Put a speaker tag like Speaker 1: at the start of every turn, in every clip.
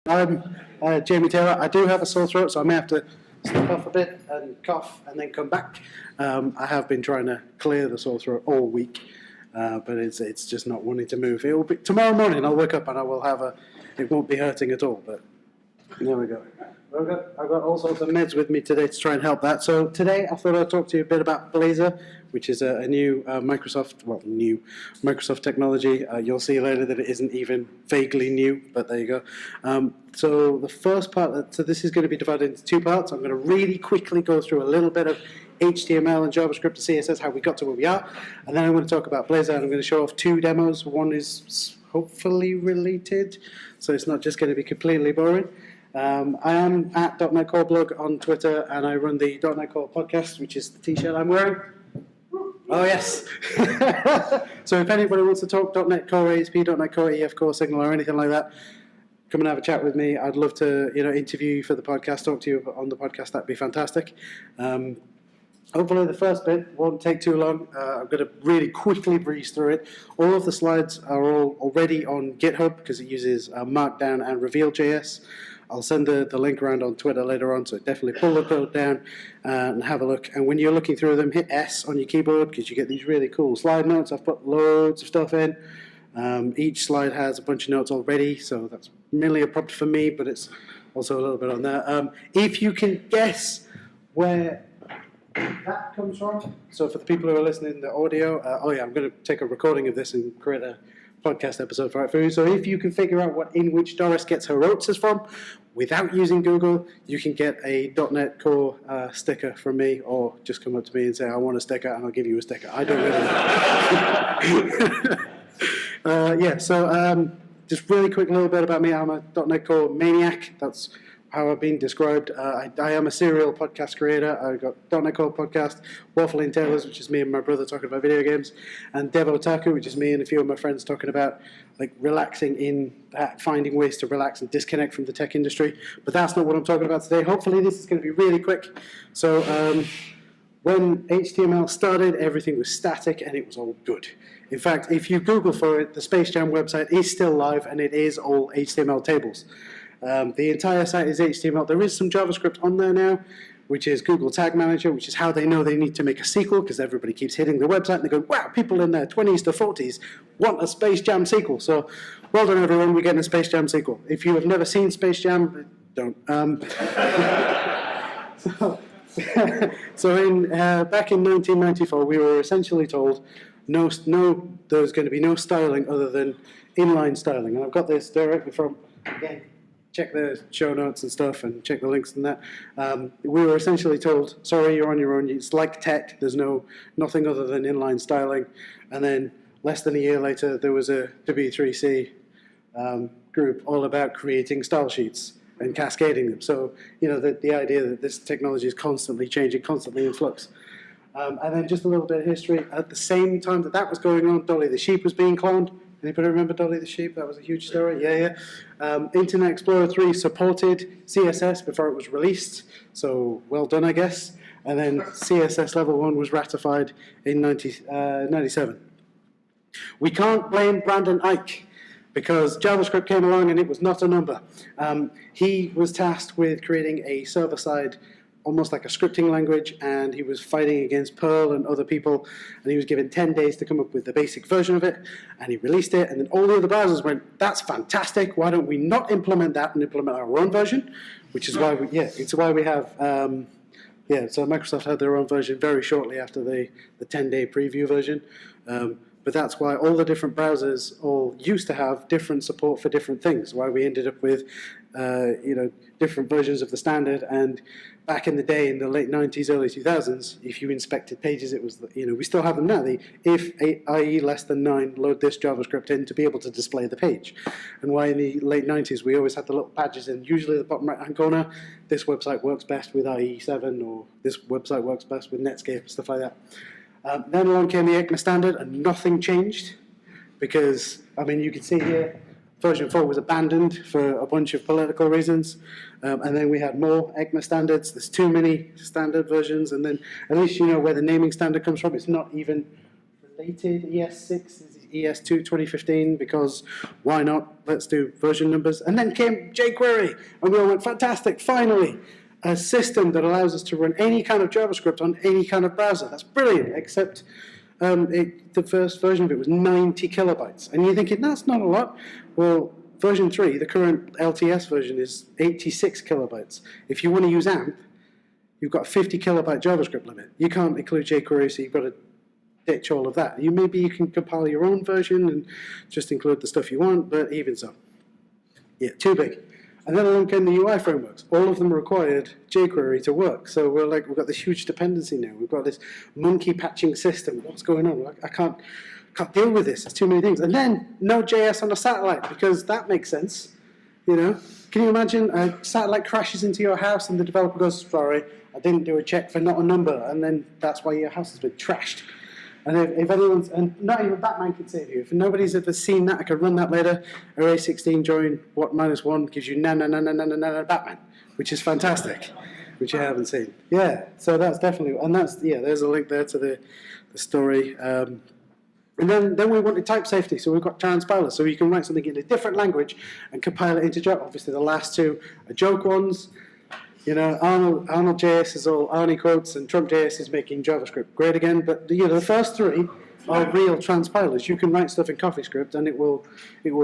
Speaker 1: I'm Jamie Taylor. I do have a sore throat, so I may have to step off a bit and cough and then come back. I have been trying to clear the sore throat all week, but it's just not wanting to move. It will be tomorrow morning. I'll wake up and I will have it won't be hurting at all. But there we go. I've got all sorts of meds with me today to try and help that. So today I thought I'd talk to you a bit about Blazor, which is a new Microsoft technology. You'll see later that it isn't even vaguely new, but there you go. So the first part, so this is going to be divided into two parts. I'm going to really quickly go through a little bit of HTML and JavaScript and CSS, how we got to where we are, and then I'm going to talk about Blazor, and I'm going to show off two demos. One is hopefully related, so it's not just going to be completely boring. I am at .NET Core blog on Twitter, and I run the .NET Core podcast, which is the t-shirt I'm wearing. Oh yes! So if anybody wants to talk .NET Core, ASP, .NET Core, EF Core, Signal, or anything like that, come and have a chat with me. I'd love to, interview you for the podcast, talk to you on the podcast. That'd be fantastic. Hopefully the first bit won't take too long. I'm going to really quickly breeze through it. All of the slides are all already on GitHub because it uses Markdown and Reveal.js. I'll send the link around on Twitter later on, so definitely pull the code down and have a look. And when you're looking through them, hit S on your keyboard because you get these really cool slide notes. I've put loads of stuff in. Each slide has a bunch of notes already, so that's mainly a prompt for me, but it's also a little bit on there. If you can guess where that comes from, so for the people who are listening to the audio, I'm going to take a recording of this and create a podcast episode for you. So if you can figure out in which Doris gets her oats is from, without using Google, you can get a .NET Core sticker from me, or just come up to me and say, I want a sticker, and I'll give you a sticker. I don't really know. Just really quick little bit about me. I'm a .NET Core maniac. That's how I've been described. I am a serial podcast creator. I've got .NET Core podcast, Waffling Tailors, which is me and my brother talking about video games, and Dev Otaku, which is me and a few of my friends talking about relaxing in that, finding ways to relax and disconnect from the tech industry. But that's not what I'm talking about today. Hopefully this is going to be really quick. So when HTML started, everything was static and it was all good. In fact, if you Google for it, the Space Jam website is still live and it is all HTML tables. The entire site is HTML. There is some JavaScript on there now, which is Google Tag Manager, which is how they know they need to make a sequel, because everybody keeps hitting the website and they go, wow, people in their 20s to 40s want a Space Jam sequel. So well done, everyone, we're getting a Space Jam sequel. If you have never seen Space Jam, don't. Back in 1994, we were essentially told there's going to be no styling other than inline styling. And I've got this directly from, again, check the show notes and stuff and check the links and that. We were essentially told, sorry, you're on your own. It's like tech. There's nothing other than inline styling. And then less than a year later, there was a W3C group all about creating style sheets and cascading them. So, the idea that this technology is constantly changing, constantly in flux. And then just a little bit of history. At the same time that was going on, Dolly the sheep was being cloned. Anybody remember Dolly the sheep? That was a huge story. Yeah. Internet Explorer 3 supported CSS before it was released, so well done, I guess. And then CSS Level 1 was ratified in 97. We can't blame Brandon Ike, because JavaScript came along and it was not a number. He was tasked with creating a server-side, almost like a scripting language, and he was fighting against Perl and other people, and he was given 10 days to come up with the basic version of it, and he released it, and then all the other browsers went, that's fantastic, why don't we not implement that and implement our own version? Which is why we have, so Microsoft had their own version very shortly after the 10-day preview version. But that's why all the different browsers all used to have different support for different things, why we ended up with different versions of the standard. And back in the day, in the late 90s, early 2000s, if you inspected pages, it was, we still have them now. The if IE less than 9, load this JavaScript in to be able to display the page. And why in the late 90s, we always had the little badges in, usually the bottom right-hand corner. This website works best with IE 7, or this website works best with Netscape, and stuff like that. Then along came the ECMA standard, and nothing changed, because, you can see here, version 4 was abandoned for a bunch of political reasons, and then we had more ECMA standards. There's too many standard versions, and then at least you know where the naming standard comes from. It's not even related. ES6 is ES2 2015 because why not? Let's do version numbers. And then came jQuery, and we all went, fantastic, finally, a system that allows us to run any kind of JavaScript on any kind of browser. That's brilliant, except the first version of it was 90 kilobytes. And you're thinking, that's not a lot. Well, version 3, the current LTS version, is 86 kilobytes. If you want to use AMP, you've got a 50 kilobyte JavaScript limit. You can't include jQuery, so you've got to ditch all of that. Maybe you can compile your own version and just include the stuff you want, but even so. Yeah, too big. And then along came the UI frameworks. All of them required jQuery to work. So we're like, we've got this huge dependency now. We've got this monkey patching system. What's going on? I can't deal with this. There's too many things. And then Node.js on a satellite, because that makes sense. You know, can you imagine a satellite crashes into your house and the developer goes, sorry, I didn't do a check for not a number, and then that's why your house has been trashed. And if anyone's, and not even Batman can save you. If nobody's ever seen that, I could run that later. Array 16 join what -1 gives you na Batman, which is fantastic, which you haven't seen. Yeah, so that's definitely, and that's, yeah, there's a link there to the story. And then we wanted type safety, so we've got transpilers, so you can write something in a different language and compile it into Java. Obviously, the last two are joke ones. You know, Arnold.js is all Arnie quotes, and Trump.js is making JavaScript great again. But you know, the first three are real transpilers. You can write stuff in CoffeeScript, and it will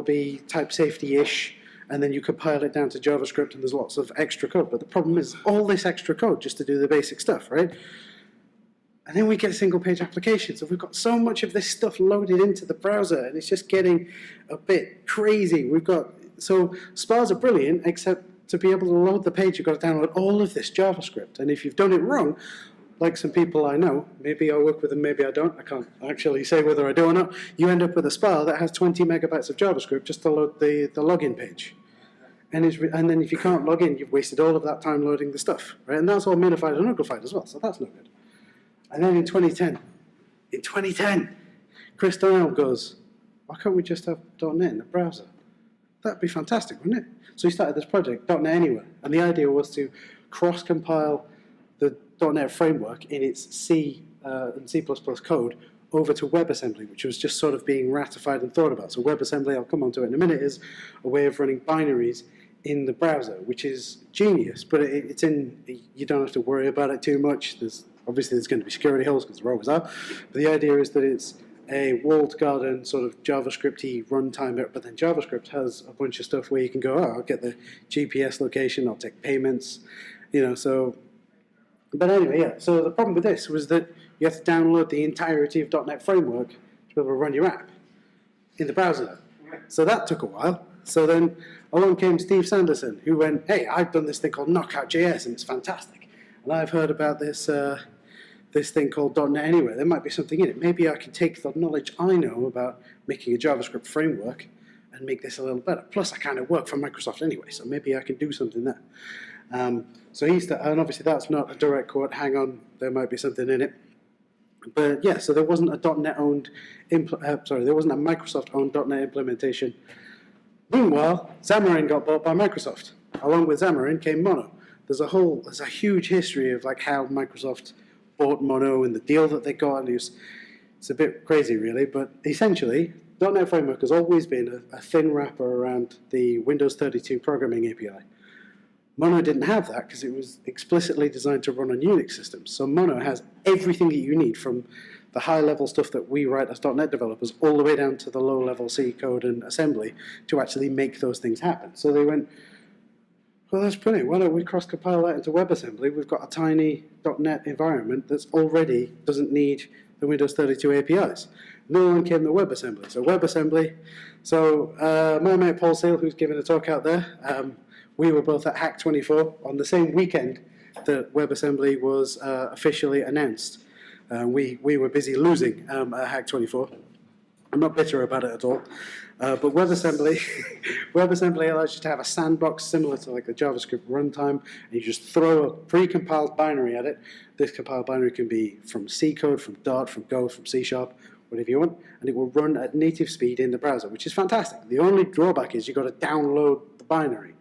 Speaker 1: be type safety-ish, and then you compile it down to JavaScript, and there's lots of extra code. But the problem is all this extra code just to do the basic stuff, right? And then we get single-page applications. So we've got so much of this stuff loaded into the browser, and it's just getting a bit crazy. So spas are brilliant, except to be able to load the page, you've got to download all of this JavaScript. And if you've done it wrong, like some people I know, maybe I work with them, maybe I don't, I can't actually say whether I do or not, you end up with a spa that has 20 megabytes of JavaScript just to load the login page. And then if you can't log in, you've wasted all of that time loading the stuff, right? And that's all minified and uglified as well, so that's no good. And then in 2010, Chris Donald goes, why can't we just have .NET in the browser? That'd be fantastic, wouldn't it? So he started this project, .NET Anywhere, and the idea was to cross-compile the .NET framework in its C and C++ code over to WebAssembly, which was just sort of being ratified and thought about. So WebAssembly, I'll come on to it in a minute, is a way of running binaries in the browser, which is genius, but you don't have to worry about it too much. Obviously there's going to be security holes, because there always are, but the idea is that it's a walled garden sort of JavaScript-y runtime, but then JavaScript has a bunch of stuff where you can go, I'll get the GPS location, I'll take payments, you know, so, but anyway, yeah, so the problem with this was that you have to download the entirety of .NET Framework to be able to run your app in the browser. So that took a while. So then along came Steve Sanderson, who went, hey, I've done this thing called Knockout.js, and it's fantastic. And I've heard about this thing called .NET Anywhere. There might be something in it. Maybe I can take the knowledge I know about making a JavaScript framework and make this a little better. Plus, I kind of work for Microsoft anyway, so maybe I can do something there. So and obviously that's not a direct quote. Hang on, there might be something in it. But yeah, so there wasn't a .NET-owned, there wasn't a Microsoft-owned .NET implementation. Meanwhile, Xamarin got bought by Microsoft. Along with Xamarin came Mono. There's a huge history of like how Microsoft bought Mono and the deal that they got, and it's a bit crazy really, but essentially .NET Framework has always been a thin wrapper around the Windows 32 programming API. Mono didn't have that because it was explicitly designed to run on Unix systems. So Mono has everything that you need, from the high-level stuff that we write as .NET developers all the way down to the low-level C code and assembly to actually make those things happen. So they went, well, that's brilliant. Why don't we cross-compile that into WebAssembly? We've got a tiny .NET environment that's already doesn't need the Windows 32 APIs. No one came to WebAssembly. So my mate Paul Seal, who's giving a talk out there, we were both at Hack 24 on the same weekend that WebAssembly was officially announced. We were busy losing at Hack 24. I'm not bitter about it at all. But WebAssembly, WebAssembly allows you to have a sandbox similar to like the JavaScript runtime, and you just throw a pre-compiled binary at it. This compiled binary can be from C code, from Dart, from Go, from C#, whatever you want, and it will run at native speed in the browser, which is fantastic. The only drawback is you've got to download the binary,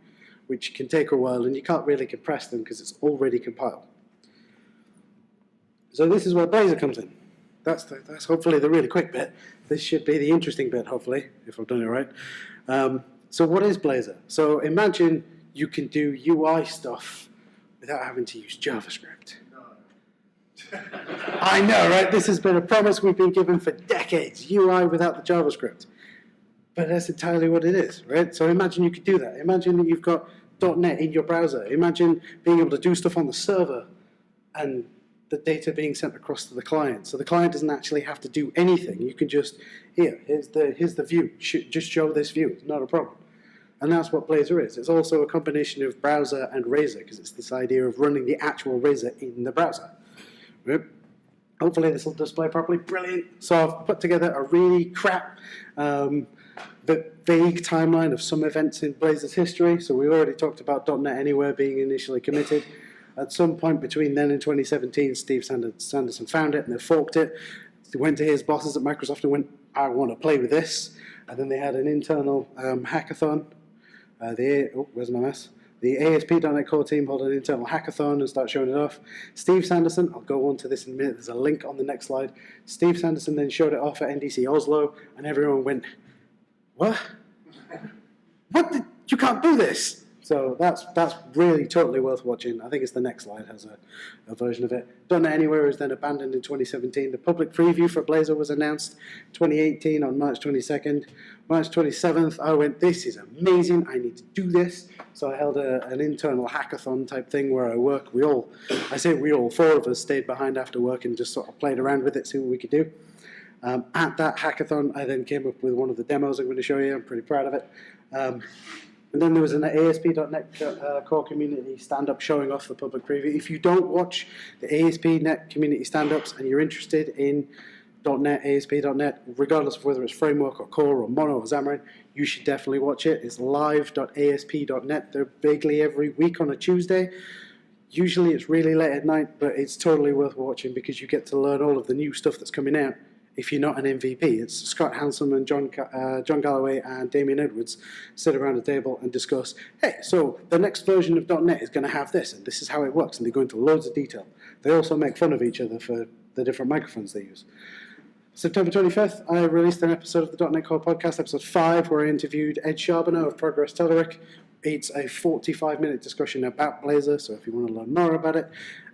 Speaker 1: which can take a while, and you can't really compress them because it's already compiled. So this is where Blazor comes in. That's hopefully the really quick bit. this should be the interesting bit, hopefully, if I've done it right. So what is Blazor? So imagine you can do UI stuff without having to use JavaScript. I know, right? This has been a promise we've been given for decades, UI without the JavaScript. But that's entirely what it is, right? So imagine you could do that. Imagine that you've got .NET in your browser. Imagine being able to do stuff on the server and the data being sent across to the client. So the client doesn't actually have to do anything. You can just, here's the view. Just show this view. It's not a problem. And that's what Blazor is. It's also a combination of browser and Razor, because it's this idea of running the actual Razor in the browser. Right? Hopefully this will display properly. Brilliant. So I've put together a really crap, but vague timeline of some events in Blazor's history. So we already talked about .NET Anywhere being initially committed. At some point between then and 2017, Steve Sanderson found it and they forked it. He went to his bosses at Microsoft and went, I want to play with this. And then they had an internal hackathon. Where's my mess? The ASP.NET Core team hold an internal hackathon and start showing it off. Steve Sanderson, I'll go on to this in a minute, there's a link on the next slide. Steve Sanderson then showed it off at NDC Oslo, and everyone went, what? You can't do this! So that's really totally worth watching. I think it's the next slide has a version of it. .NET Anywhere was then abandoned in 2017. The public preview for Blazor was announced 2018 on March 22nd. March 27th, I went, this is amazing, I need to do this. So I held an internal hackathon type thing where I work. I say we all, four of us stayed behind after work and just sort of played around with it, see what we could do. At that hackathon, I then came up with one of the demos I'm going to show you. I'm pretty proud of it. And then there was an ASP.NET Core Community stand-up showing off the public preview. If you don't watch the ASP.NET Community stand-ups and you're interested in .NET, ASP.NET, regardless of whether it's Framework or Core or Mono or Xamarin, you should definitely watch it. It's live.asp.net. They're vaguely every week on a Tuesday. Usually it's really late at night, but it's totally worth watching because you get to learn all of the new stuff that's coming out. If you're not an MVP, it's Scott Hansom and John Galloway and Damien Edwards sit around a table and discuss, hey, so the next version of .NET is going to have this, and this is how it works, and they go into loads of detail. They also make fun of each other for the different microphones they use. September 25th, I released an episode of the .NET Core podcast, episode 5, where I interviewed Ed Charbonneau of Progress Telerik. It's a 45-minute discussion about Blazor, so if you want to learn more about it,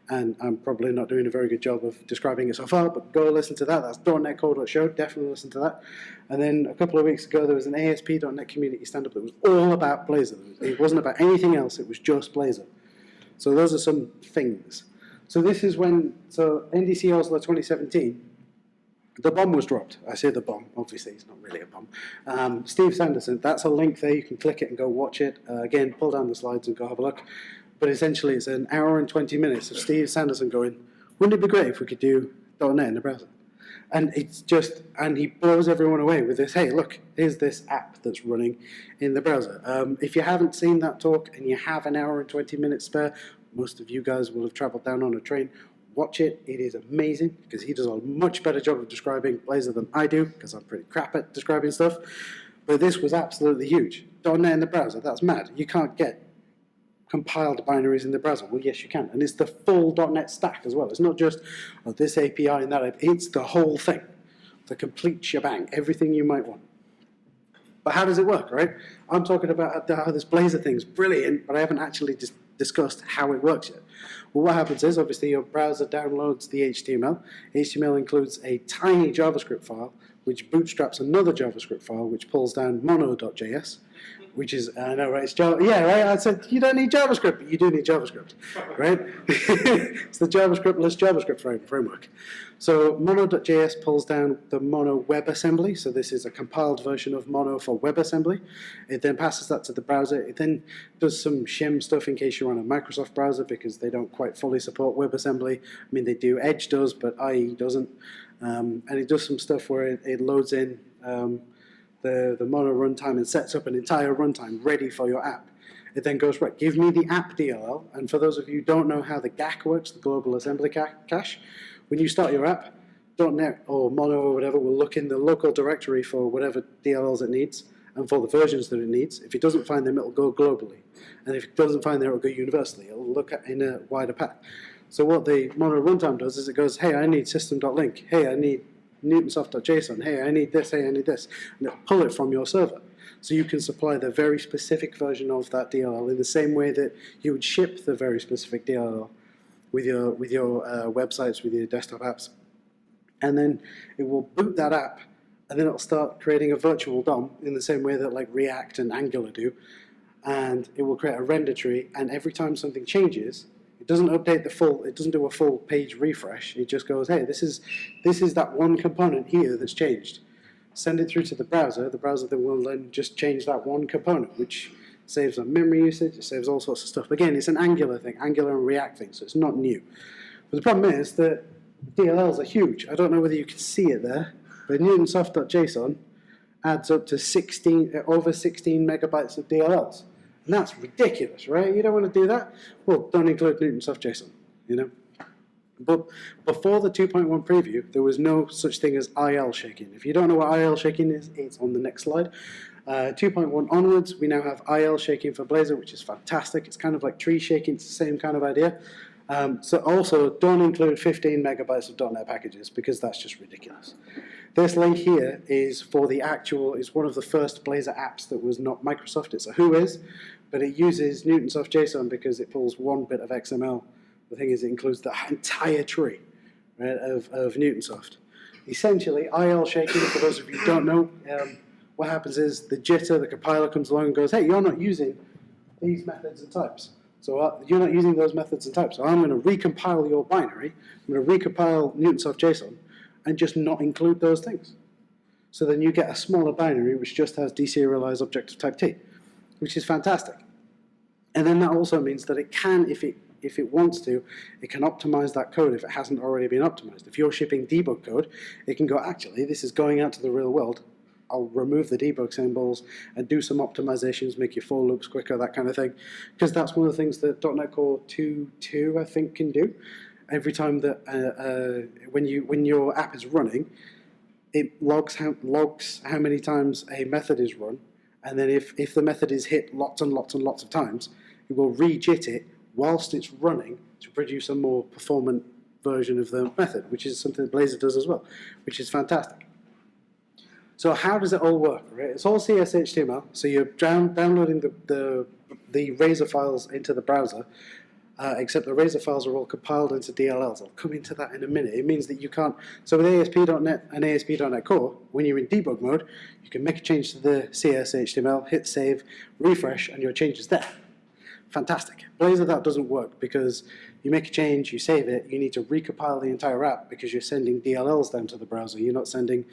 Speaker 1: and I'm probably not doing a very good job of describing it so far, but go listen to that. That's .NETCore.show. Definitely listen to that. And then a couple of weeks ago, there was an ASP.NET Community stand-up that was all about Blazor. It wasn't about anything else. It was just Blazor. So those are some things. So this is when, NDC Oslo 2017, the bomb was dropped. I say the bomb. Obviously, it's not really a bomb. Steve Sanderson, that's a link there. You can click it and go watch it. Again, pull down the slides and go have a look. But essentially, it's an hour and 20 minutes of Steve Sanderson going, wouldn't it be great if we could do .NET in the browser? And it's just, and he blows everyone away with this, hey, look, here's this app that's running in the browser. If you haven't seen that talk and you have an hour and 20 minutes spare, most of you guys will have traveled down on a train. Watch it. It is amazing because he does a much better job of describing Blazor than I do because I'm pretty crap at describing stuff. But this was absolutely huge. .NET in the browser, that's mad. You can't get compiled binaries in the browser. Well, yes, you can. And it's the full .NET stack as well. It's not just this API and that API. It's the whole thing. The complete shebang. Everything you might want. But how does it work, right? I'm talking about how this Blazor thing is brilliant, but I haven't actually discussed how it works yet. Well, what happens is, obviously, your browser downloads the HTML. HTML includes a tiny JavaScript file, which bootstraps another JavaScript file, which pulls down mono.js, which is, I know, right? It's Java. Yeah, right? I said, you don't need JavaScript, but you do need JavaScript, right? It's the JavaScript-less JavaScript framework. So mono.js pulls down the Mono WebAssembly. So this is a compiled version of Mono for WebAssembly. It then passes that to the browser. It then does some shim stuff in case you're on a Microsoft browser because they don't quite fully support WebAssembly. I mean, they do, Edge does, but IE doesn't. And it does some stuff where it loads in the Mono runtime and sets up an entire runtime ready for your app. It then goes, right, give me the app DLL. And for those of you who don't know how the GAC works, the Global Assembly Cache, when you start your app, .NET or Mono or whatever will look in the local directory for whatever DLLs it needs and for the versions that it needs. If it doesn't find them, it'll go globally. And if it doesn't find them, it'll go universally. It'll look at in a wider path. So what the Mono runtime does is it goes, hey, I need system.link. Hey, I need newtonsoft.json, hey, I need this, hey, I need this, and it'll pull it from your server. So you can supply the very specific version of that DLL in the same way that you would ship the very specific DLL with your websites, with your desktop apps. And then it will boot that app, and then it'll start creating a virtual DOM in the same way that like React and Angular do. And it will create a render tree, and every time something changes, it doesn't update it doesn't do a full page refresh. It just goes, hey, this is that one component here that's changed. Send it through to the browser then will then just change that one component, which saves on memory usage, it saves all sorts of stuff. Again, it's an Angular thing, Angular and React thing, so it's not new. But the problem is that DLLs are huge. I don't know whether you can see it there, but newtonsoft.json adds up to over 16 megabytes of DLLs. And that's ridiculous, right? You don't want to do that? Well, don't include newtonsoft.json, you know? But before the 2.1 preview, there was no such thing as IL shaking. If you don't know what IL shaking is, it's on the next slide. 2.1 onwards, we now have IL shaking for Blazor, which is fantastic. It's kind of like tree shaking. It's the same kind of idea. So also, don't include 15 megabytes of .NET packages, because that's just ridiculous. This link here is for is one of the first Blazor apps that was not Microsoft. It's a Whois, but it uses newtonsoft.json because it pulls one bit of XML. The thing is, it includes the entire tree, right, of Newtonsoft. Essentially, IL shaking, for those of you who don't know, what happens is the jitter, the compiler comes along and goes, hey, you're not using these methods and types. So you're not using those methods and types. So I'm going to recompile your binary. I'm going to recompile newtonsoft.json and just not include those things. So then you get a smaller binary which just has deserialized object of type T, which is fantastic. And then that also means that it can, if it wants to, it can optimize that code if it hasn't already been optimized. If you're shipping debug code, it can go, actually, this is going out to the real world. I'll remove the debug symbols and do some optimizations, make your for loops quicker, that kind of thing. Because that's one of the things that .NET Core 2.2, I think, can do. Every time that, when your app is running, it logs how many times a method is run. And then if the method is hit lots and lots and lots of times, it will re-jit it whilst it's running to produce a more performant version of the method, which is something that Blazor does as well, which is fantastic. So how does it all work, right? It's all CSHTML, so you're downloading the Razor files into the browser, except the Razor files are all compiled into DLLs. I'll come into that in a minute. It means that you can't, so with ASP.NET and ASP.NET Core, when you're in debug mode, you can make a change to the CSHTML, hit save, refresh, and your change is there. Fantastic. Blazor, that doesn't work because you make a change, you save it, you need to recompile the entire app because you're sending DLLs down to the browser. You're not sending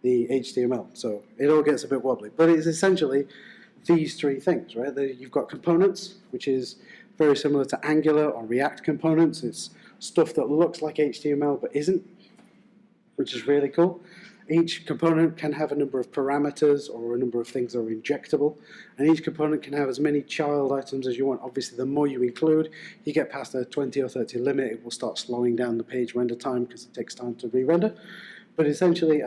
Speaker 1: the HTML. So it all gets a bit wobbly. But it's essentially these three things, right? You've got components, which is very similar to Angular or React components. It's stuff that looks like HTML but isn't, which is really cool. Each component can have a number of parameters or a number of things that are injectable, and each component can have as many child items as you want. Obviously, the more you include, you get past a 20 or 30 limit, it will start slowing down the page render time because it takes time to re-render. But essentially,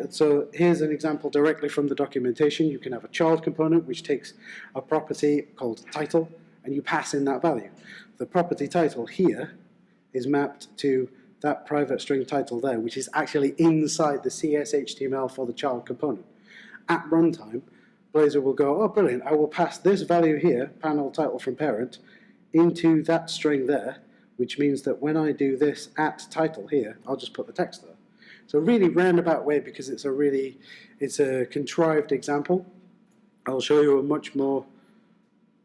Speaker 1: so here's an example directly from the documentation. You can have a child component which takes a property called title, and you pass in that value. The property title here is mapped to that private string title there, which is actually inside the CSHTML for the child component. At runtime, Blazor will go, oh brilliant, I will pass this value here, panel title from parent, into that string there, which means that when I do this at title here, I'll just put the text there. So a really roundabout way because it's a contrived example. I'll show you a much more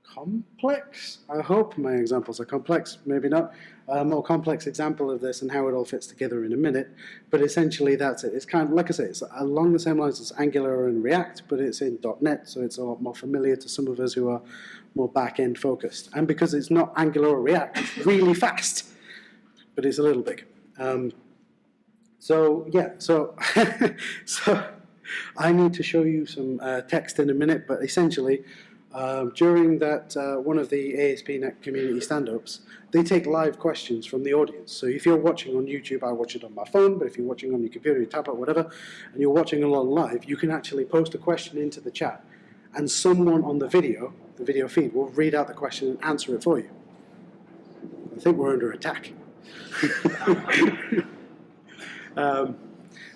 Speaker 1: complex, I hope my examples are complex, maybe not, a more complex example of this and how it all fits together in a minute, but essentially that's it. It's kind of, like I say, it's along the same lines as Angular and React, but it's in .NET, so it's a lot more familiar to some of us who are more back-end focused. And because it's not Angular or React, it's really fast, but it's a little big. So I need to show you some text in a minute, but essentially, during that one of the ASP.NET community stand-ups, they take live questions from the audience. So if you're watching on YouTube, I watch it on my phone, but if you're watching on your computer, your tablet, whatever, and you're watching along live, you can actually post a question into the chat, and someone on the video feed, will read out the question and answer it for you. I think we're under attack.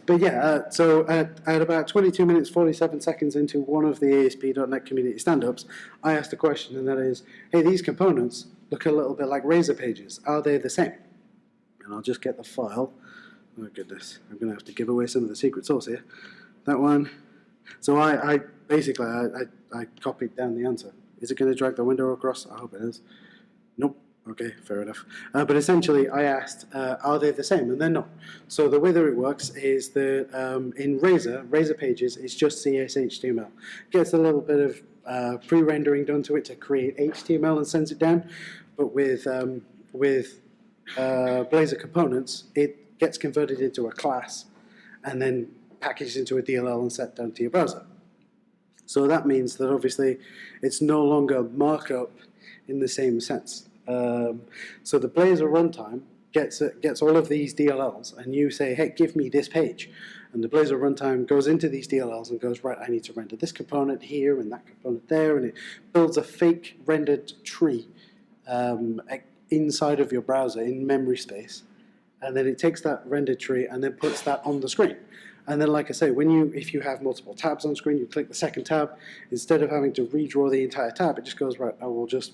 Speaker 1: But yeah, so at about 22 minutes 47 seconds into one of the ASP.NET community stand-ups, I asked a question, and that is, hey, these components look a little bit like Razor pages. Are they the same? And I'll just get the file. Oh goodness, I'm going to have to give away some of the secret sauce here. That one. So I basically copied down the answer. Is it going to drag the window across? I hope it is. Nope. Okay, fair enough. But essentially, I asked, are they the same? And they're not. So the way that it works is that in Razor pages, it's just CS/HTML. Gets a little bit of pre-rendering done to it to create HTML and sends it down. But with Blazor components, it gets converted into a class and then packaged into a DLL and sent down to your browser. So that means that obviously it's no longer markup in the same sense. So the Blazor runtime gets all of these DLLs, and you say, hey, give me this page. And the Blazor runtime goes into these DLLs and goes, right, I need to render this component here and that component there, and it builds a fake rendered tree inside of your browser in memory space. And then it takes that rendered tree and then puts that on the screen. And then, like I say, if you have multiple tabs on screen, you click the second tab. Instead of having to redraw the entire tab, it just goes, right, I will just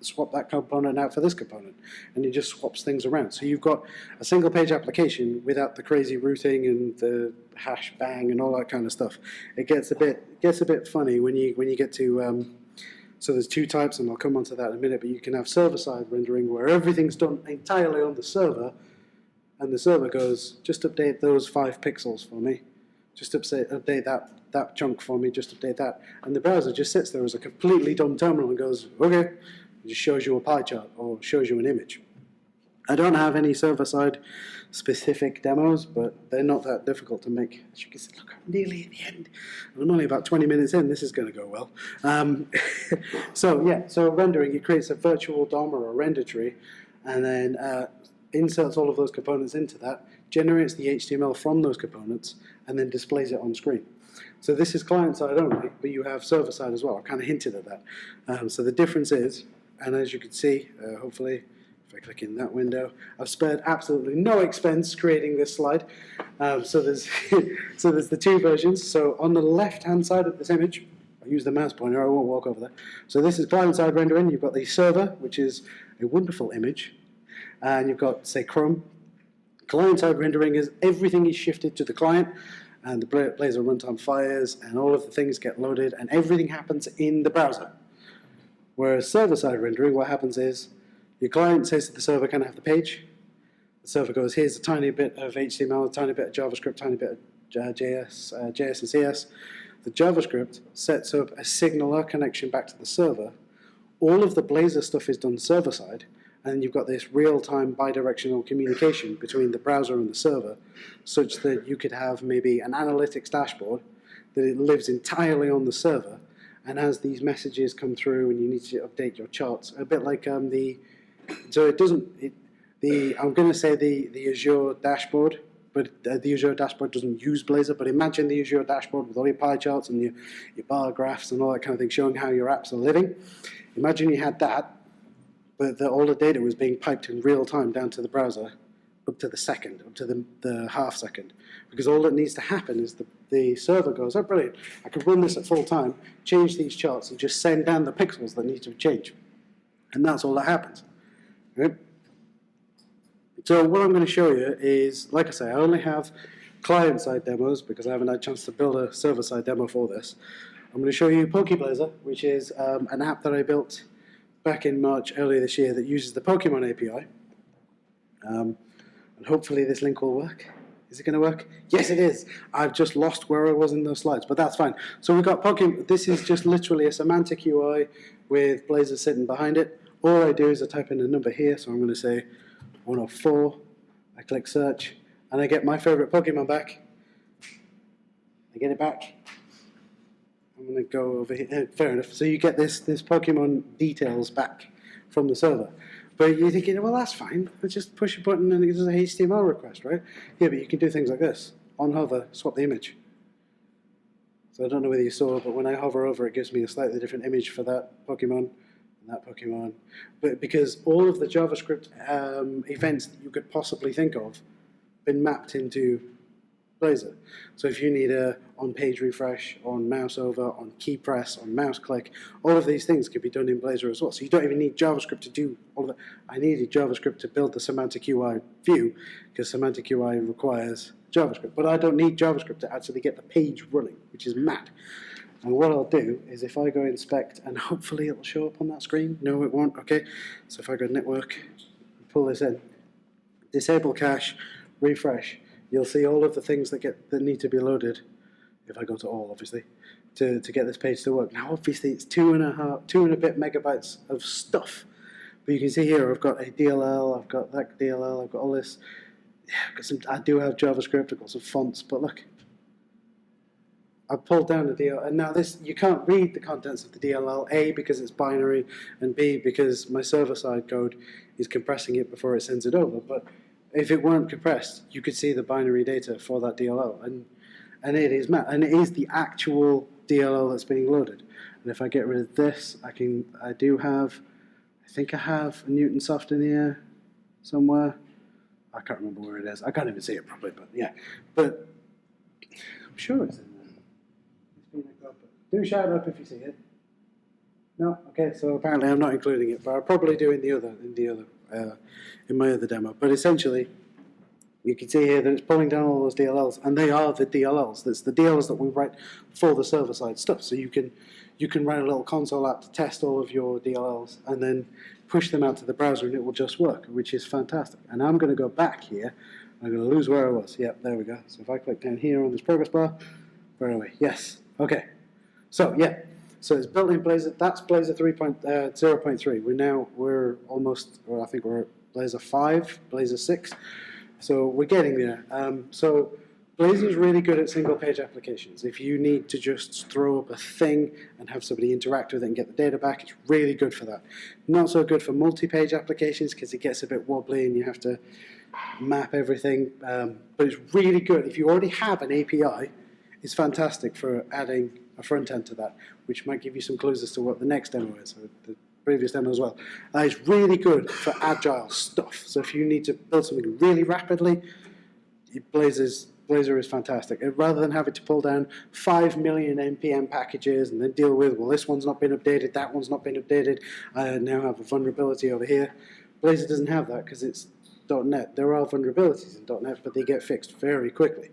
Speaker 1: swap that component out for this component. And it just swaps things around. So you've got a single page application without the crazy routing and the hash bang and all that kind of stuff. It gets a bit funny when you get to... so there's two types, and I'll come on to that in a minute, but you can have server-side rendering where everything's done entirely on the server, and the server goes, just update those 5 pixels for me. Just update that chunk for me, just update that. And the browser just sits there as a completely dumb terminal and goes, okay, it just shows you a pie chart or shows you an image. I don't have any server-side specific demos, but they're not that difficult to make. As you can see, look, I'm nearly at the end. And I'm only about 20 minutes in. This is going to go well. So rendering, it creates a virtual DOM or a render tree, and then inserts all of those components into that, generates the HTML from those components, and then displays it on screen. So this is client-side only, but you have server-side as well. I kind of hinted at that. So the difference is, and as you can see, hopefully, if I click in that window, I've spared absolutely no expense creating this slide. So there's the two versions. So on the left-hand side of this image, I'll use the mouse pointer, I won't walk over there. So this is client-side rendering. You've got the server, which is a wonderful image. And you've got, say, Chrome. Client-side rendering is everything is shifted to the client, and the Blazor runtime fires, and all of the things get loaded, and everything happens in the browser. Whereas server-side rendering, what happens is, your client says to the server, can I have the page? The server goes, here's a tiny bit of HTML, a tiny bit of JavaScript, tiny bit of JS and CS. The JavaScript sets up a signaler connection back to the server. All of the Blazor stuff is done server-side, and you've got this real-time bidirectional communication between the browser and the server, such that you could have maybe an analytics dashboard that it lives entirely on the server, and as these messages come through and you need to update your charts, a bit like I'm going to say the Azure dashboard, but the Azure dashboard doesn't use Blazor, but imagine the Azure dashboard with all your pie charts and your bar graphs and all that kind of thing showing how your apps are living. Imagine you had that, but all the data was being piped in real time down to the browser, up to the second, up to the half second. Because all that needs to happen is the server goes, oh brilliant, I could run this at full time, change these charts, and just send down the pixels that need to change. And that's all that happens. Right? So what I'm going to show you is, like I say, I only have client-side demos because I haven't had a chance to build a server-side demo for this. I'm going to show you PokeBlazor, which is an app that I built back in March earlier this year that uses the Pokemon API. And hopefully this link will work. Is it going to work? Yes, it is. I've just lost where I was in those slides, but that's fine. So we've got Pokemon. This is just literally a semantic UI with Blazor sitting behind it. All I do is I type in a number here, so I'm going to say 104. I click search, and I get my favorite Pokemon back. I get it back. I'm going to go over here. Fair enough. So you get this Pokemon details back from the server. But you're thinking, well, that's fine. I just push a button and it does a HTML request, right? Yeah, but you can do things like this. On hover, swap the image. So I don't know whether you saw, but when I hover over, it gives me a slightly different image for that Pokemon and that Pokemon. But because all of the JavaScript events that you could possibly think of been mapped into Blazor. So if you need a on-page refresh, on mouse over, on key press, on mouse click, all of these things can be done in Blazor as well. So you don't even need JavaScript to do all of that. I needed JavaScript to build the semantic UI view because semantic UI requires JavaScript. But I don't need JavaScript to actually get the page running, which is mad. And what I'll do is if I go inspect, and hopefully it'll show up on that screen. No, it won't. Okay. So if I go network, pull this in, disable cache, refresh, you'll see all of the things that need to be loaded, if I go to all, obviously, to get this page to work. Now, obviously, it's two and a bit megabytes of stuff. But you can see here, I've got a DLL, I've got that DLL, I've got all this. Yeah, I've got some, I do have JavaScript, I've got some fonts, but look. I've pulled down the DLL, and now this, you can't read the contents of the DLL, A, because it's binary, and B, because my server-side code is compressing it before it sends it over. But if it weren't compressed, you could see the binary data for that DLL, and it is and it is the actual DLL that's being loaded. And if I get rid of this, I think I have a Newtonsoft in here somewhere. I can't remember where it is. I can't even see it properly, but yeah. But I'm sure it's in there. Do shout up if you see it. No, okay. So apparently I'm not including it, but I'll probably do in my other demo. But essentially, you can see here that it's pulling down all those DLLs, and they are the DLLs. That's the DLLs that we write for the server-side stuff. So you can write a little console app to test all of your DLLs, and then push them out to the browser, and it will just work, which is fantastic. And I'm going to go back here. I'm going to lose where I was. Yep, there we go. So if I click down here on this progress bar, where are we? Yes. Okay. So yeah. So it's built in Blazor. That's Blazor 3.0.3. We're almost, well, I think we're at Blazor 5, Blazor 6. So we're getting there. So Blazor is really good at single-page applications. If you need to just throw up a thing and have somebody interact with it and get the data back, it's really good for that. Not so good for multi-page applications because it gets a bit wobbly and you have to map everything. But it's really good. If you already have an API, it's fantastic for adding a front end to that, which might give you some clues as to what the next demo is, or the previous demo as well. It's really good for agile stuff. So if you need to build something really rapidly, Blazor is fantastic. Rather than having to pull down 5 million NPM packages and then deal with, well, this one's not been updated, that one's not been updated, I now have a vulnerability over here. Blazor doesn't have that because it's .NET. There are vulnerabilities in .NET, but they get fixed very quickly.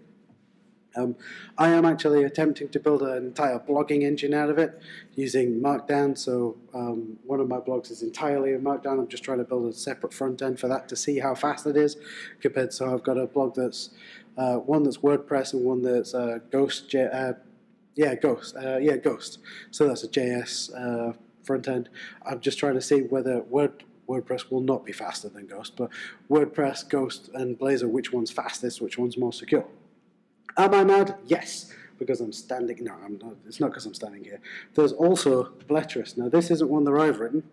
Speaker 1: I am actually attempting to build an entire blogging engine out of it using Markdown. So one of my blogs is entirely in Markdown. I'm just trying to build a separate front end for that to see how fast it is compared. So I've got a blog that's one that's WordPress and one that's Ghost. Ghost. So that's a JS front end. I'm just trying to see whether WordPress will not be faster than Ghost, but WordPress, Ghost, and Blazor, which one's fastest, which one's more secure. Am I mad? Yes, because I'm standing. No, I'm not. It's not because I'm standing here. There's also Blazor. Now, this isn't one that I've written.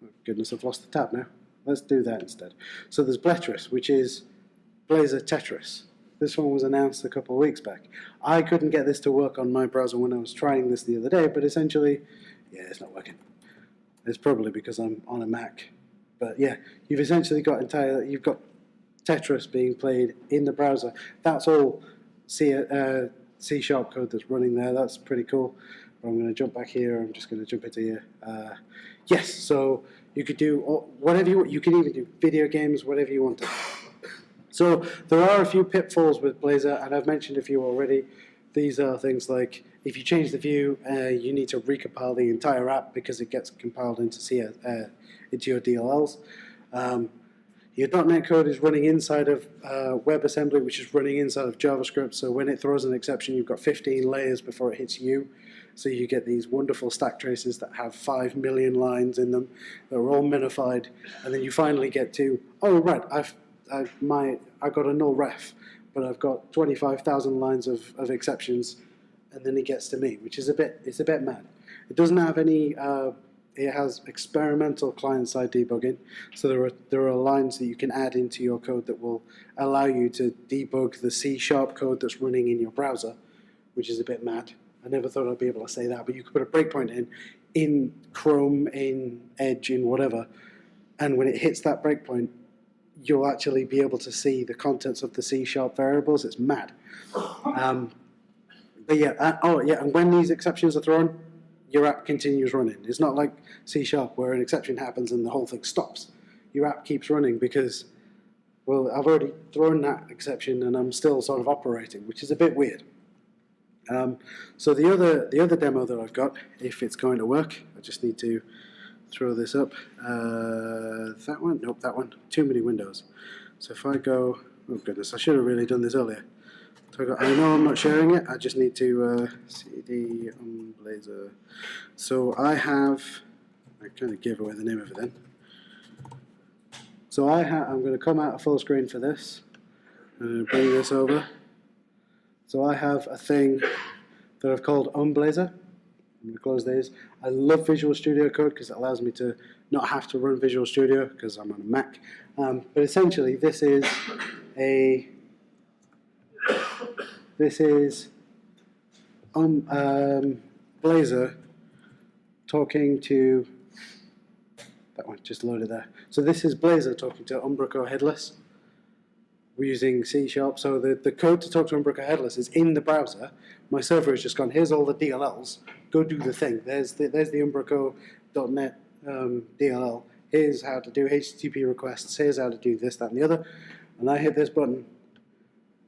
Speaker 1: Oh, goodness, I've lost the tab now. Let's do that instead. So there's Blazor, which is Blazor Tetris. This one was announced a couple of weeks back. I couldn't get this to work on my browser when I was trying this the other day, but essentially, yeah, it's not working. It's probably because I'm on a Mac. But yeah, you've essentially got you've got Tetris being played in the browser. That's all C# code that's running there. That's pretty cool. But I'm going to jump back here. I'm just going to jump into here. Yes, so you could do whatever you can even do video games, whatever you want to. So there are a few pitfalls with Blazor, and I've mentioned a few already. These are things like if you change the view, you need to recompile the entire app because it gets compiled into your DLLs. Your .NET code is running inside of WebAssembly, which is running inside of JavaScript. So when it throws an exception, you've got 15 layers before it hits you. So you get these wonderful stack traces that have 5 million lines in them that are all minified. And then you finally get to, oh, right, I got a null ref, but I've got 25,000 lines of exceptions. And then it gets to me, which is it's a bit mad. It doesn't have any... It has experimental client-side debugging, so there are lines that you can add into your code that will allow you to debug the C# code that's running in your browser, which is a bit mad. I never thought I'd be able to say that, but you could put a breakpoint in Chrome, in Edge, in whatever, and when it hits that breakpoint, you'll actually be able to see the contents of the C# variables. It's mad. But yeah, and when these exceptions are thrown, your app continues running. It's not like C# where an exception happens and the whole thing stops. Your app keeps running because, well, I've already thrown that exception and I'm still sort of operating, which is a bit weird. So the other demo that I've got, if it's going to work, I just need to throw this up. That one? Nope, that one. Too many windows. So if I go, oh goodness, I should have really done this earlier. So I know I'm not sharing it. I just need to cd Blazor. So I kind of gave away the name of it then. So I'm going to come out of full screen for this and bring this over. So I have a thing that I've called Blazor. I'm going to close these. I love Visual Studio Code because it allows me to not have to run Visual Studio because I'm on a Mac. But essentially, this is Blazor talking to that one. Just loaded there. So this is Blazor talking to Umbraco Headless. We're using C#. So the code to talk to Umbraco Headless is in the browser. My server has just gone, here's all the DLLs. Go do the thing. There's the Umbraco.net DLL. Here's how to do HTTP requests. Here's how to do this, that, and the other. And I hit this button,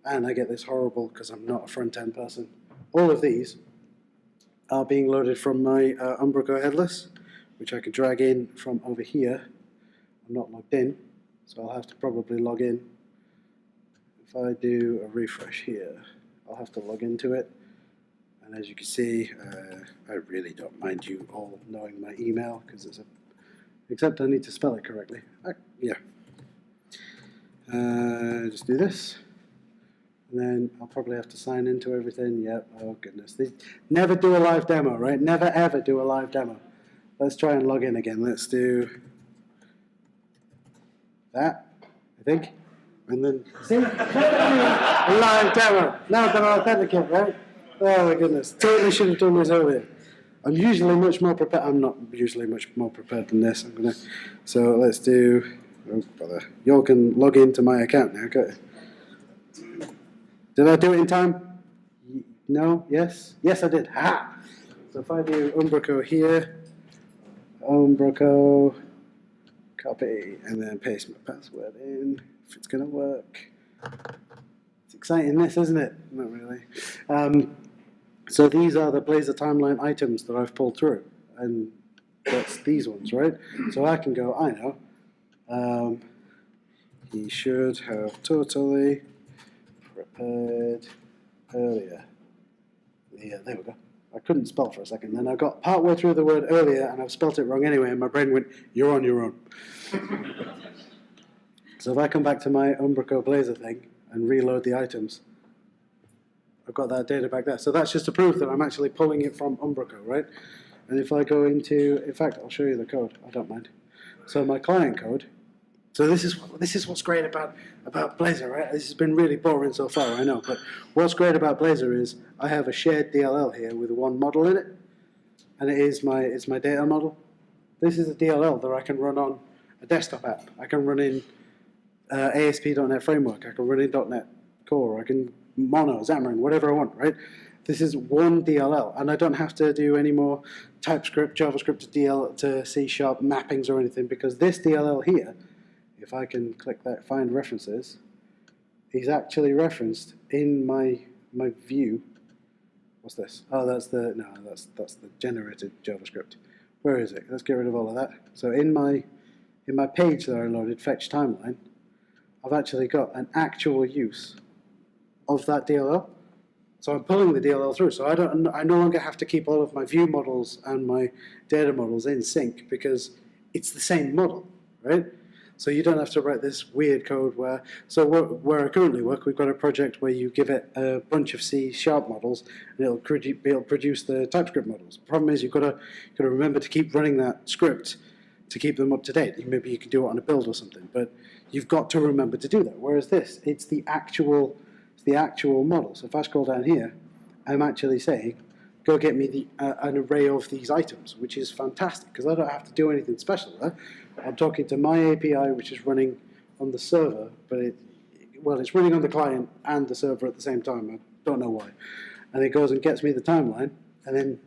Speaker 1: and I get this horrible, because I'm not a front-end person. All of these are being loaded from my Umbraco Headless, which I can drag in from over here. I'm not logged in, so I'll have to probably log in. If I do a refresh here, I'll have to log into it. And as you can see, I really don't mind you all knowing my email, because it's except I need to spell it correctly. Yeah. Just do this. And then I'll probably have to sign into everything. Yep, oh goodness. Never do a live demo, right? Never ever do a live demo. Let's try and log in again. Let's do that, I think. And then, see? A live demo. Now I can authenticate, right? Oh my goodness. Totally should have done this earlier. I'm usually much more prepared. I'm not usually much more prepared than this. So let's do, oh brother. Y'all can log into my account now, okay? Did I do it in time? No? Yes? Yes, I did. Ha! So if I do Umbraco here, Umbraco, copy, and then paste my password in, if it's going to work. It's exciting this, isn't it? Not really. So these are the Blazor timeline items that I've pulled through, and that's these ones, right? So I can go, I know, he should have totally prepared earlier. Yeah, there we go. I couldn't spell for a second. Then I got partway through the word earlier and I've spelt it wrong anyway, and my brain went, you're on your own. So if I come back to my Umbraco Blazor thing and reload the items, I've got that data back there. So that's just to prove that I'm actually pulling it from Umbraco, right? And if I go into, in fact, I'll show you the code. I don't mind. So my client code. So this is what's great about Blazor, right? This has been really boring so far, I know. But what's great about Blazor is I have a shared DLL here with one model in it, and it's my data model. This is a DLL that I can run on a desktop app. I can run in ASP.NET Framework. I can run in .NET Core. I can Mono, Xamarin, whatever I want, right? This is one DLL, and I don't have to do any more TypeScript, JavaScript to C# mappings or anything, because this DLL here, if I can click that, find references, is actually referenced in my view. What's this? Oh, that's the generated JavaScript. Where is it? Let's get rid of all of that. So in my page that I loaded, fetch timeline, I've actually got an actual use of that DLL. So I'm pulling the DLL through. So I no longer have to keep all of my view models and my data models in sync, because it's the same model, right? So you don't have to write this weird code where I currently work, we've got a project where you give it a bunch of C# models and it'll produce the TypeScript models. The problem is you've got to remember to keep running that script to keep them up to date. Maybe you can do it on a build or something, but you've got to remember to do that. Whereas this, it's the actual model. So if I scroll down here, I'm actually saying, go get me an array of these items, which is fantastic because I don't have to do anything special there. I'm talking to my API, which is running on the server, but it's running on the client and the server at the same time. I don't know why. And it goes and gets me the timeline, and then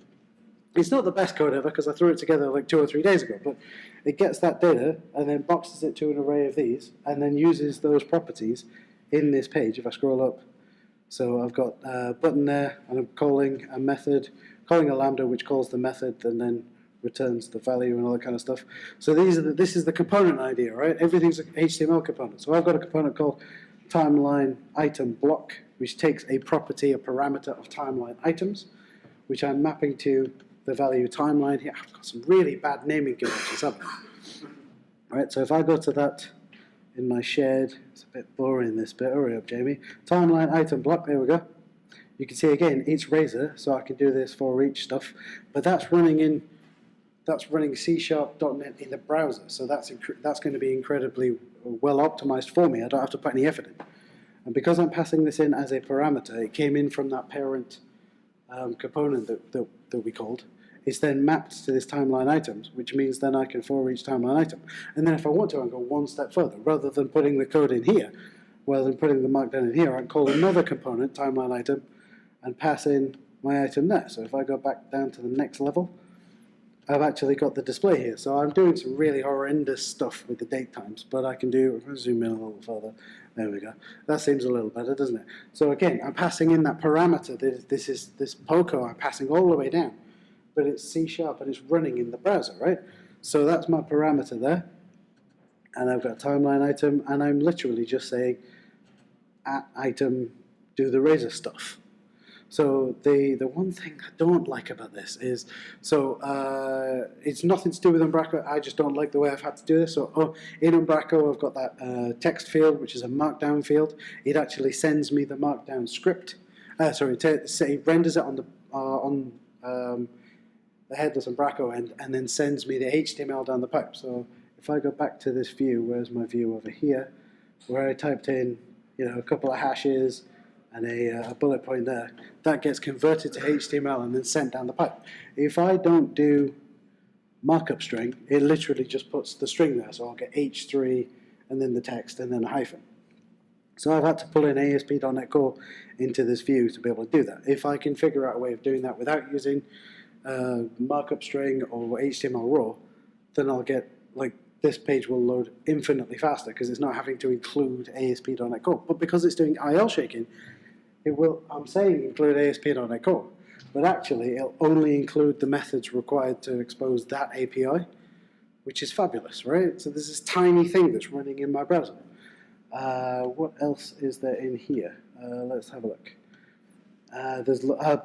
Speaker 1: it's not the best code ever because I threw it together like 2 or 3 days ago, but it gets that data and then boxes it to an array of these and then uses those properties in this page. If I scroll up, so I've got a button there, and I'm calling a method, calling a lambda which calls the method and then returns the value and all that kind of stuff. So this is the component idea, right? Everything's an HTML component. So I've got a component called timeline item block, which takes a property, a parameter of timeline items, which I'm mapping to the value timeline here. I've got some really bad naming conventions, haven't I? All right, so if I go to that in my shared, it's a bit boring this bit, hurry up Jamie, timeline item block, there we go. You can see again, it's Razor, so I can do this for each stuff, but that's running C#.NET in the browser, so that's going to be incredibly well optimized for me. I don't have to put any effort in. And because I'm passing this in as a parameter, it came in from that parent component that we called. It's then mapped to this timeline items, which means then I can for each timeline item. And then if I want to, I can go one step further. Rather than putting the code in here, rather than putting the markdown in here, I can call another component, timeline item, and pass in my item there. So if I go back down to the next level, I've actually got the display here. So I'm doing some really horrendous stuff with the date times, but I can do, I'll zoom in a little further. There we go. That seems a little better, doesn't it? So again, I'm passing in that parameter. This POCO, I'm passing all the way down, but it's C# and it's running in the browser, right? So that's my parameter there. And I've got a timeline item, and I'm literally just saying, at item, do the Razor stuff. So the one thing I don't like about this is, it's nothing to do with Umbraco. I just don't like the way I've had to do this. So in Umbraco, I've got that text field, which is a markdown field. It actually sends me the markdown script. It renders it on the headless Umbraco end, and then sends me the HTML down the pipe. So if I go back to this view, where's my view over here, where I typed in, a couple of hashes and a bullet point there, that gets converted to HTML and then sent down the pipe. If I don't do markup string, it literally just puts the string there. So I'll get H3 and then the text and then a hyphen. So I've had to pull in ASP.NET Core into this view to be able to do that. If I can figure out a way of doing that without using markup string or HTML raw, then I'll get, this page will load infinitely faster because it's not having to include ASP.NET Core. But because it's doing IL shaking, it will, I'm saying include ASP.NET Core, but actually it'll only include the methods required to expose that API, which is fabulous, right? So there's this tiny thing that's running in my browser. What else is there in here? Let's have a look.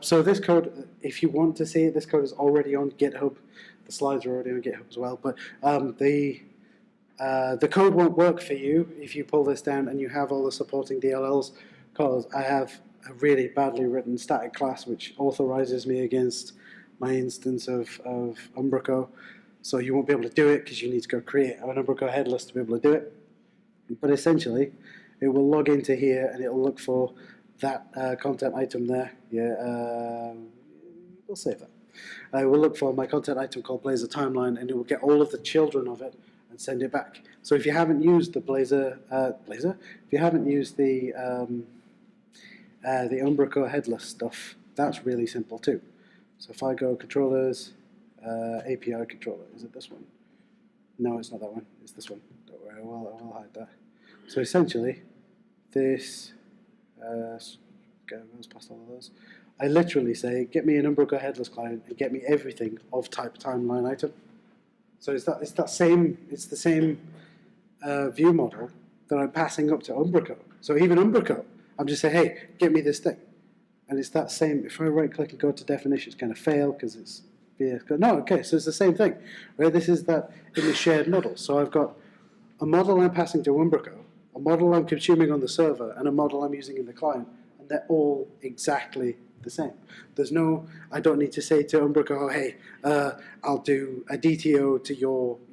Speaker 1: So this code, if you want to see it, this code is already on GitHub. The slides are already on GitHub as well. But the code won't work for you if you pull this down and you have all the supporting DLLs, because I have a really badly written static class which authorizes me against my instance of Umbraco. So you won't be able to do it because you need to go create an Umbraco headless to be able to do it. But essentially, it will log into here and it'll look for that content item there. Yeah, we'll save that. I will look for my content item called Blazor timeline, and it will get all of the children of it and send it back. So if you haven't used the if you haven't used the Umbraco headless stuff, that's really simple too. So if I go controllers, API controller, is it this one? No, it's not that one. It's this one. Don't worry, I will hide that. So essentially, this goes past all of those. I literally say, get me an Umbraco headless client and get me everything of type timeline item. So it's the same view model that I'm passing up to Umbraco. So even Umbraco, I'm just saying, hey, get me this thing, and it's that same. If I right click and go to definition, it's going to fail because it's VS Code. No, okay, so it's the same thing, right? This is that in the shared model. So I've got a model I'm passing to Umbraco, a model I'm consuming on the server, and a model I'm using in the client, and they're all exactly the same. There's no, I don't need to say to Umbraco, oh, hey, I'll do a DTO to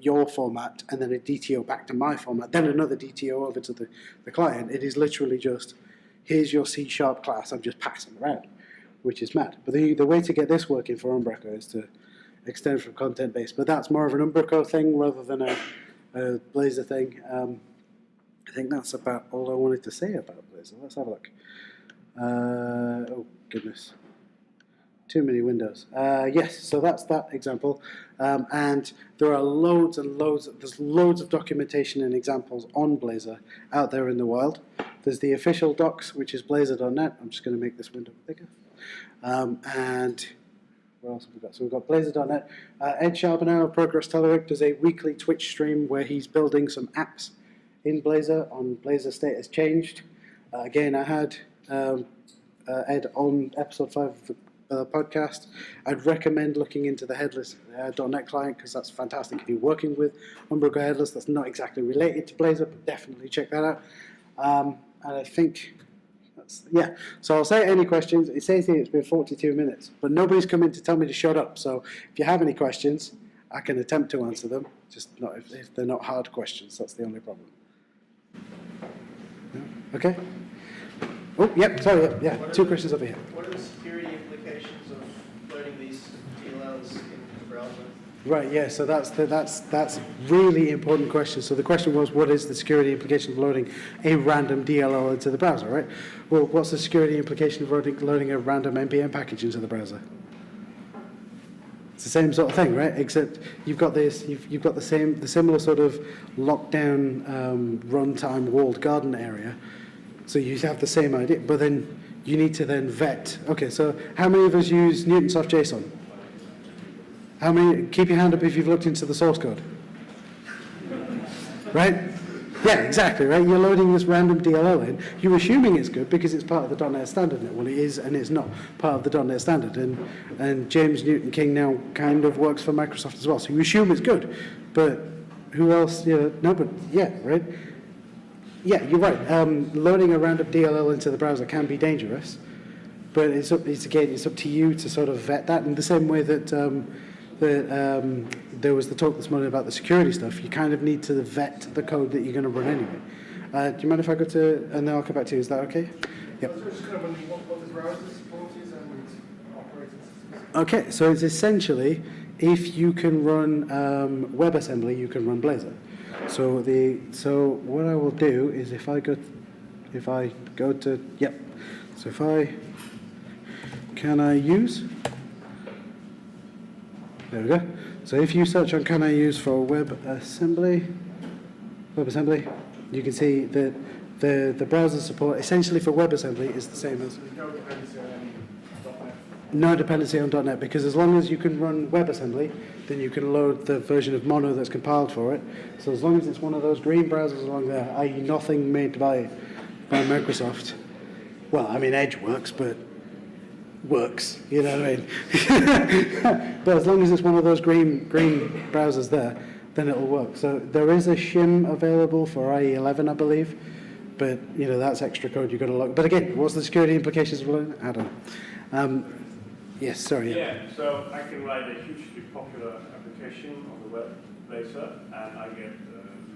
Speaker 1: your format and then a DTO back to my format, then another DTO over to the client. It is literally just, here's your C# class, I'm just passing around, which is mad. But the way to get this working for Umbraco is to extend from content base, but that's more of an Umbraco thing rather than a Blazor thing. I think that's about all I wanted to say about Blazor. Let's have a look. Oh, goodness. Too many windows. Yes, so that's that example. And there are loads and loads, there's loads of documentation and examples on Blazor out there in the wild. There's the official docs, which is blazor.net. I'm just going to make this window bigger. And what else have we got? So we've got blazor.net. Ed Charbonneau of Progress Telerik does a weekly Twitch stream where he's building some apps in Blazor on Blazor Status Changed. Again, I had Ed on episode 5 of the podcast. I'd recommend looking into the headless .NET client because that's fantastic if you're working with Umbraco Headless. That's not exactly related to Blazor, but definitely check that out. And I think that's, yeah. So I'll say any questions. It says here it's been 42 minutes, but nobody's come in to tell me to shut up. So if you have any questions, I can attempt to answer them, just not if they're not hard questions. That's the only problem. Okay. Oh, yep, sorry, yeah, two questions over here.
Speaker 2: What are the security implications of loading these DLLs into the browser?
Speaker 1: Right, yeah, so that's really important question. So the question was, what is the security implication of loading a random DLL into the browser, right? Well, what's the security implication of loading a random NPM package into the browser? It's the same sort of thing, right? Except you've got this, you've got the similar sort of lockdown runtime walled garden area. So you have the same idea, but then you need to then vet. Okay, so how many of us use Newtonsoft JSON? How many? Keep your hand up if you've looked into the source code. Right? Yeah, exactly, right? You're loading this random DLL in. You're assuming it's good because it's part of the .NET standard. Well, it is and it's not part of the .NET standard. And James Newton King now kind of works for Microsoft as well. So you assume it's good. But who else? Yeah, no, but yeah, right? Yeah, you're right. Loading a random DLL into the browser can be dangerous, but it's up to you to sort of vet that in the same way that there was the talk this morning about the security stuff. You kind of need to vet the code that you're going to run anyway. Do you mind if I go to, and then I'll come back to you, is that okay? Yep.
Speaker 3: I was just kind of wondering what the browser support is and operating systems.
Speaker 1: Okay, so it's essentially, if you can run WebAssembly, you can run Blazor. So what I will do is if I go to, yep, so can I use? There we go. So if you search on can I use for WebAssembly, you can see that the browser support essentially for WebAssembly is the same as no dependency on .NET, because as long as you can run WebAssembly, then you can load the version of Mono that's compiled for it. So as long as it's one of those green browsers along there, i.e. nothing made by Microsoft. Well, I mean, Edge works, but works, you know what I mean? But as long as it's one of those green browsers there, then it'll work. So there is a shim available for IE11, I believe, but you know that's extra code you've got to log. But again, what's the security implications of loading? I don't know. Yes, sorry.
Speaker 4: Yeah, so I can write a hugely popular application on the web, Blazor, and I get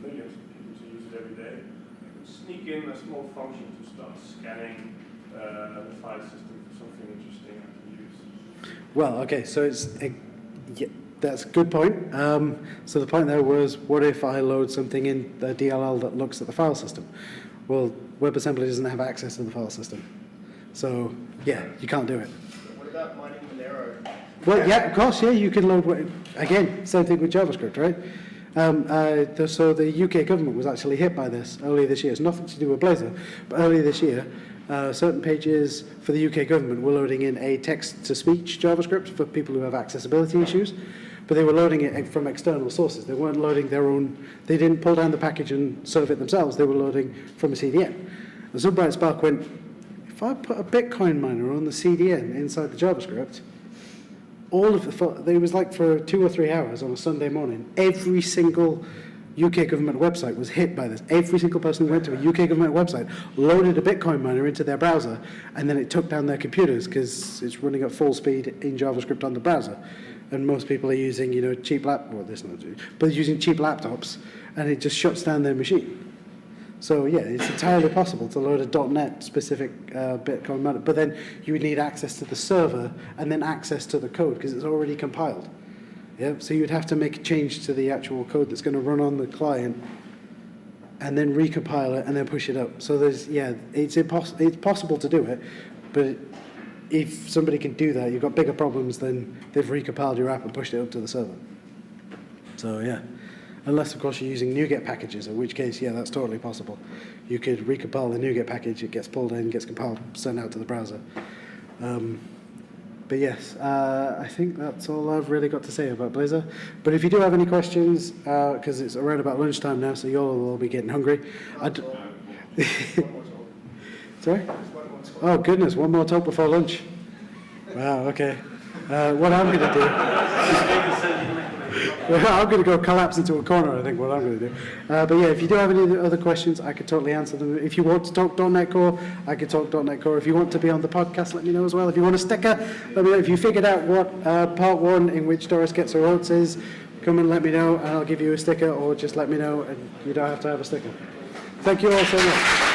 Speaker 4: millions of people to use it every day. I can sneak in a small function to start scanning the file system for something interesting I can use.
Speaker 1: Well, okay, so yeah, that's a good point. So the point there was, what if I load something in the DLL that looks at the file system? Well, WebAssembly doesn't have access to the file system. So, yeah, you can't do it.
Speaker 2: What about mining Monero?
Speaker 1: Well, yeah, of course, yeah, you can load, again, same thing with JavaScript, right? So the UK government was actually hit by this earlier this year. It's nothing to do with Blazor, but earlier this year, certain pages for the UK government were loading in a text-to-speech JavaScript for people who have accessibility issues, but they were loading it from external sources. They weren't loading their own, they didn't pull down the package and serve it themselves, they were loading from a CDN. And some bright spark went, if I put a Bitcoin miner on the CDN inside the JavaScript, all of the, it was like for 2 or 3 hours on a Sunday morning, every single UK government website was hit by this. Every single person who went to a UK government website loaded a Bitcoin miner into their browser, and then it took down their computers because it's running at full speed in JavaScript on the browser. And most people are using, you know, cheap using cheap laptops, and it just shuts down their machine. So yeah, it's entirely possible to load a .NET specific Bitcoin miner, but then you would need access to the server and then access to the code because it's already compiled. Yeah, so you'd have to make a change to the actual code that's going to run on the client and then recompile it and then push it up. So it's possible to do it, but if somebody can do that, you've got bigger problems than they've recompiled your app and pushed it up to the server. So yeah, unless of course you're using NuGet packages, in which case, yeah, that's totally possible. You could recompile the NuGet package, it gets pulled in, gets compiled, sent out to the browser. But yes, I think that's all I've really got to say about Blazor. But if you do have any questions, because it's around about lunchtime now, so you'll all be getting hungry. Sorry? Oh goodness, one more talk before lunch. Wow, okay. What I'm going to do... I'm going to go collapse into a corner, I think, what I'm going to do. But yeah, if you do have any other questions, I could totally answer them. If you want to talk .NET Core, I could talk .NET Core. If you want to be on the podcast, let me know as well. If you want a sticker, let me know. If you figured out what part 1 in which Doris gets her oats is, come and let me know, and I'll give you a sticker, or just let me know, and you don't have to have a sticker. Thank you all so much.